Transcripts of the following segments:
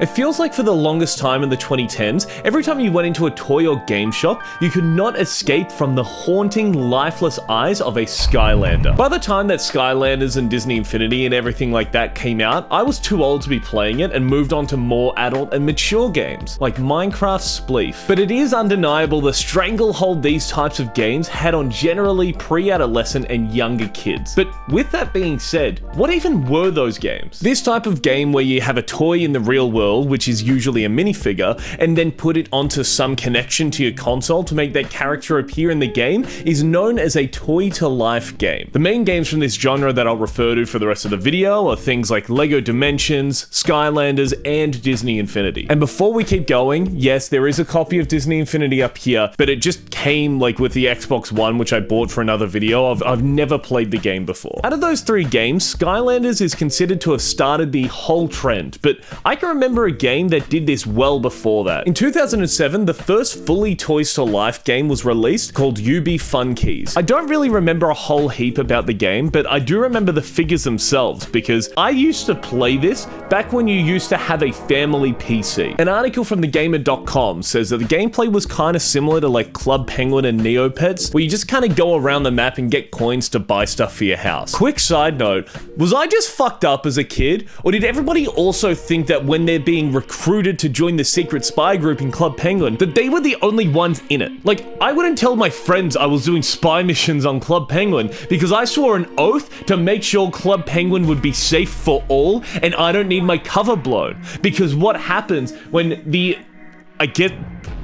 It feels like for the longest time in the 2010s, every time you went into a toy or game shop, you could not escape from the haunting, lifeless eyes of a Skylander. By the time that Skylanders and Disney Infinity and everything like that came out, I was too old to be playing it and moved on to more adult and mature games, like Minecraft Spleef. But it is undeniable the stranglehold these types of games had on generally pre-adolescent and younger kids. But with that being said, what even were those games? This type of game where you have a toy in the real world, which is usually a minifigure, and then put it onto some connection to your console to make that character appear in the game, is known as a toy-to-life game. The main games from this genre that I'll refer to for the rest of the video are things like LEGO Dimensions, Skylanders, and Disney Infinity. And before we keep going, yes, there is a copy of Disney Infinity up here, but it just came like with the Xbox One, which I bought for another video. I've never played the game before. Out of those three games, Skylanders is considered to have started the whole trend, but I can remember a game that did this well before that. In 2007, the first fully toys-to-life game was released called UB Funkeys. I don't really remember a whole heap about the game, but I do remember the figures themselves because I used to play this back when you used to have a family PC. An article from thegamer.com says that the gameplay was kind of similar to like Club Penguin and Neopets, where you just kind of go around the map and get coins to buy stuff for your house. Quick side note, was I just fucked up as a kid, or did everybody also think that when they're being recruited to join the secret spy group in Club Penguin, that they were the only ones in it? Like, I wouldn't tell my friends I was doing spy missions on Club Penguin because I swore an oath to make sure Club Penguin would be safe for all and I don't need my cover blown. Because what happens when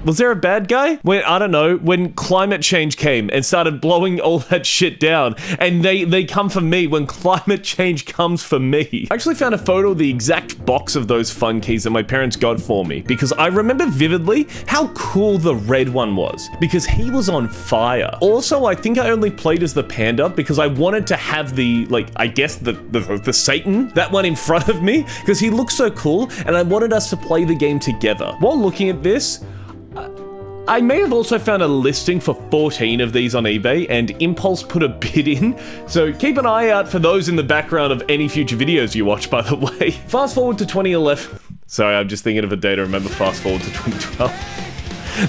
was there a bad guy? When climate change came and started blowing all that shit down, and they come for me when climate change comes for me. I actually found a photo of the exact box of those Funkeys that my parents got for me, because I remember vividly how cool the red one was, because he was on fire. Also, I think I only played as the panda because I wanted to have the, like, I guess the Satan, that one in front of me, because he looks so cool, and I wanted us to play the game together. While looking at this, I may have also found a listing for 14 of these on eBay, and Impulse put a bid in, so keep an eye out for those in the background of any future videos you watch, by the way. Fast forward to 2011. Sorry, I'm just thinking of a day to remember. Fast forward to 2012.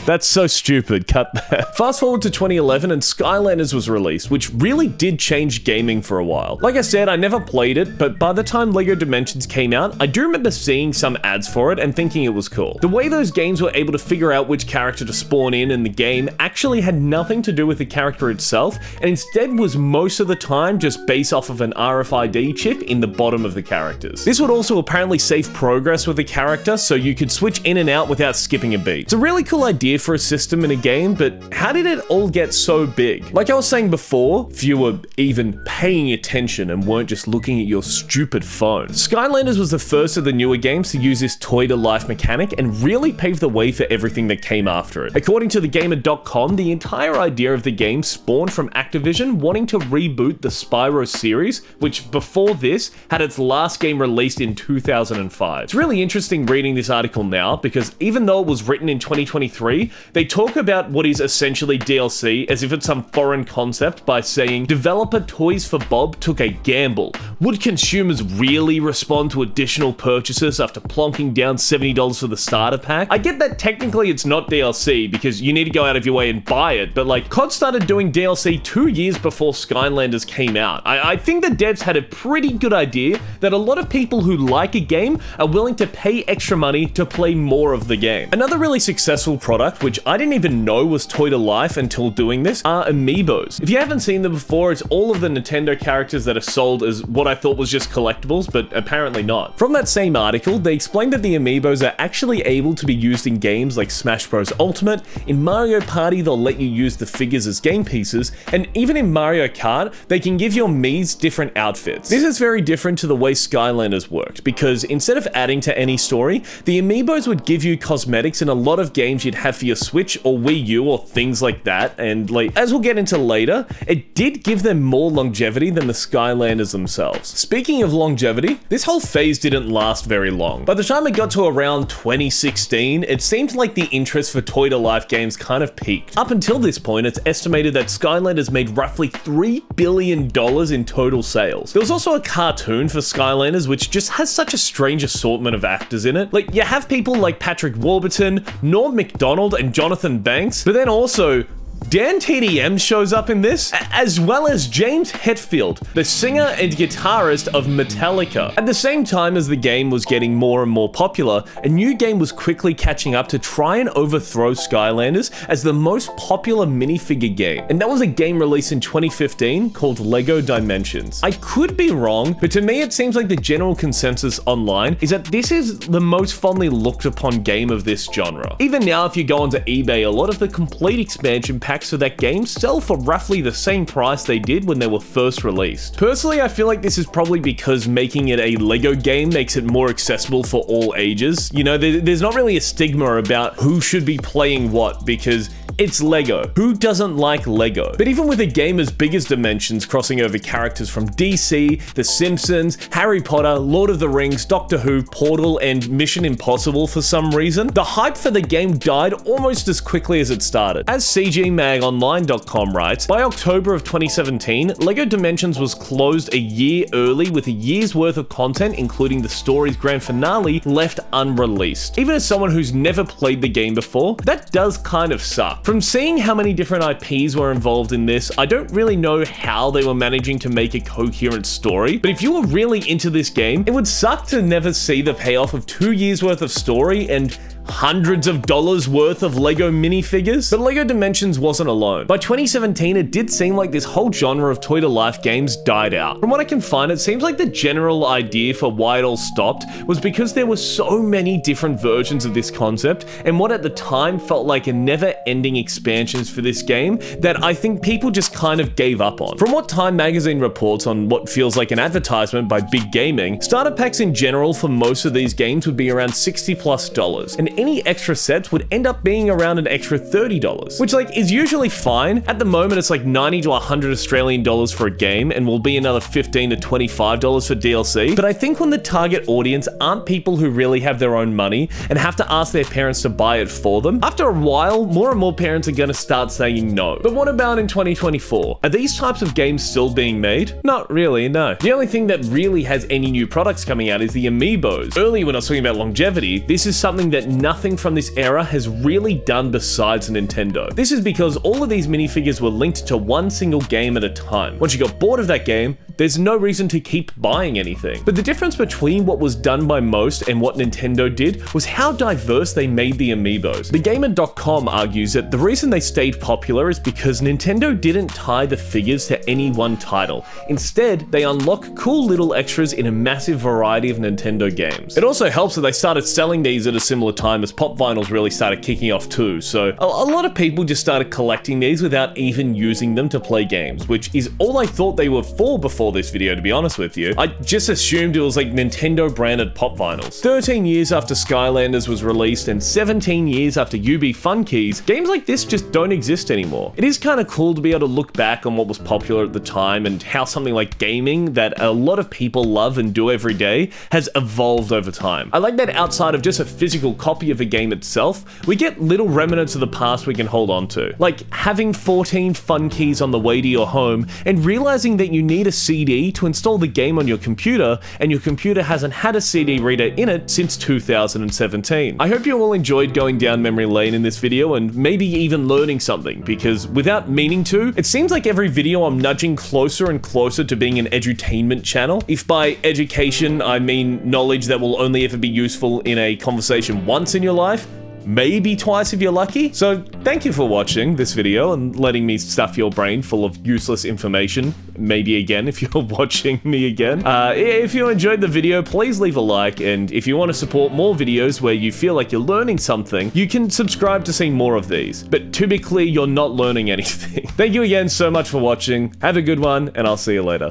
That's so stupid, cut that. Fast forward to 2011 and Skylanders was released, which really did change gaming for a while. Like I said, I never played it, but by the time LEGO Dimensions came out, I do remember seeing some ads for it and thinking it was cool. The way those games were able to figure out which character to spawn in the game actually had nothing to do with the character itself, and instead was most of the time just based off of an RFID chip in the bottom of the characters. This would also apparently save progress with the character, so you could switch in and out without skipping a beat. It's a really cool idea for a system in a game, but how did it all get so big? Like I was saying before, if you were even paying attention and weren't just looking at your stupid phone, Skylanders was the first of the newer games to use this toy-to-life mechanic and really paved the way for everything that came after it. According to thegamer.com, the entire idea of the game spawned from Activision wanting to reboot the Spyro series, which before this had its last game released in 2005. It's really interesting reading this article now because even though it was written in 2023, they talk about what is essentially DLC as if it's some foreign concept by saying, developer Toys for Bob took a gamble. Would consumers really respond to additional purchases after plonking down $70 for the starter pack? I get that technically it's not DLC because you need to go out of your way and buy it, but like COD started doing DLC 2 years before Skylanders came out. I think the devs had a pretty good idea that a lot of people who like a game are willing to pay extra money to play more of the game. Another really successful product, which I didn't even know was toy to life until doing this, are Amiibos. If you haven't seen them before, it's all of the Nintendo characters that are sold as what I thought was just collectibles, but apparently not. From that same article, they explained that the Amiibos are actually able to be used in games like Smash Bros. Ultimate. In Mario Party, they'll let you use the figures as game pieces, and even in Mario Kart, they can give your Miis different outfits. This is very different to the way Skylanders worked, because instead of adding to any story, the Amiibos would give you cosmetics in a lot of games you'd have for your Switch or Wii U or things like that, and like, as we'll get into later, it did give them more longevity than the Skylanders themselves. Speaking of longevity, this whole phase didn't last very long. By the time it got to around 2016, it seemed like the interest for toy-to-life games kind of peaked. Up until this point, it's estimated that Skylanders made roughly $3 billion in total sales. There was also a cartoon for Skylanders which just has such a strange assortment of actors in it. Like, you have people like Patrick Warburton, Norm Macdonald, and Jonathan Banks, but then also Dan TDM shows up in this, as well as James Hetfield, the singer and guitarist of Metallica. At the same time as the game was getting more and more popular, a new game was quickly catching up to try and overthrow Skylanders as the most popular minifigure game, and that was a game released in 2015 called LEGO Dimensions. I could be wrong, but to me it seems like the general consensus online is that this is the most fondly looked upon game of this genre. Even now, if you go onto eBay, a lot of the complete expansion packs for that game sell for roughly the same price they did when they were first released. Personally, I feel like this is probably because making it a LEGO game makes it more accessible for all ages. You know, there's not really a stigma about who should be playing what, because it's LEGO. Who doesn't like LEGO? But even with a game as big as Dimensions crossing over characters from DC, The Simpsons, Harry Potter, Lord of the Rings, Doctor Who, Portal, and Mission Impossible for some reason, the hype for the game died almost as quickly as it started. As CGMagOnline.com writes, by October of 2017, LEGO Dimensions was closed a year early with a year's worth of content, including the story's grand finale, left unreleased. Even as someone who's never played the game before, that does kind of suck. From seeing how many different IPs were involved in this, I don't really know how they were managing to make a coherent story, but if you were really into this game, it would suck to never see the payoff of 2 years worth of story and hundreds of dollars worth of LEGO minifigures. But LEGO Dimensions wasn't alone. By 2017, it did seem like this whole genre of toy-to-life games died out. From what I can find, it seems like the general idea for why it all stopped was because there were so many different versions of this concept, and what at the time felt like a never-ending expansions for this game that I think people just kind of gave up on. From what Time Magazine reports on what feels like an advertisement by Big Gaming, starter packs in general for most of these games would be around $60+, and any extra sets would end up being around an extra $30, which like is usually fine. At the moment, it's like 90 to 100 Australian dollars for a game and will be another $15 to $25 for DLC. But I think when the target audience aren't people who really have their own money and have to ask their parents to buy it for them, after a while, more and more parents are going to start saying no. But what about in 2024? Are these types of games still being made? Not really, no. The only thing that really has any new products coming out is the Amiibos. Earlier when I was talking about longevity, this is something that nothing from this era has really done besides Nintendo. This is because all of these minifigures were linked to one single game at a time. Once you got bored of that game, there's no reason to keep buying anything. But the difference between what was done by most and what Nintendo did was how diverse they made the Amiibos. TheGamer.com argues that the reason they stayed popular is because Nintendo didn't tie the figures to any one title. Instead, they unlock cool little extras in a massive variety of Nintendo games. It also helps that they started selling these at a similar time as pop vinyls really started kicking off too, so a lot of people just started collecting these without even using them to play games, which is all I thought they were for before this video, to be honest with you. I just assumed it was like Nintendo branded pop vinyls. 13 years after Skylanders was released and 17 years after UB Funkeys, games like this just don't exist anymore. It is kind of cool to be able to look back on what was popular at the time and how something like gaming that a lot of people love and do every day has evolved over time. I like that outside of just a physical copy of a game itself, we get little remnants of the past we can hold on to. Like having 14 Funkeys on the way to your home and realizing that you need a CD to install the game on your computer, and your computer hasn't had a CD reader in it since 2017. I hope you all enjoyed going down memory lane in this video and maybe even learning something, because without meaning to, it seems like every video I'm nudging closer and closer to being an edutainment channel. If by education I mean knowledge that will only ever be useful in a conversation once in your life, maybe twice if you're lucky. So thank you for watching this video and letting me stuff your brain full of useless information. Maybe again if you're watching me again. If you enjoyed the video, please leave a like, and if you want to support more videos where you feel like you're learning something, you can subscribe to see more of these. But to be clear, you're not learning anything. Thank you again so much for watching. Have a good one, and I'll see you later.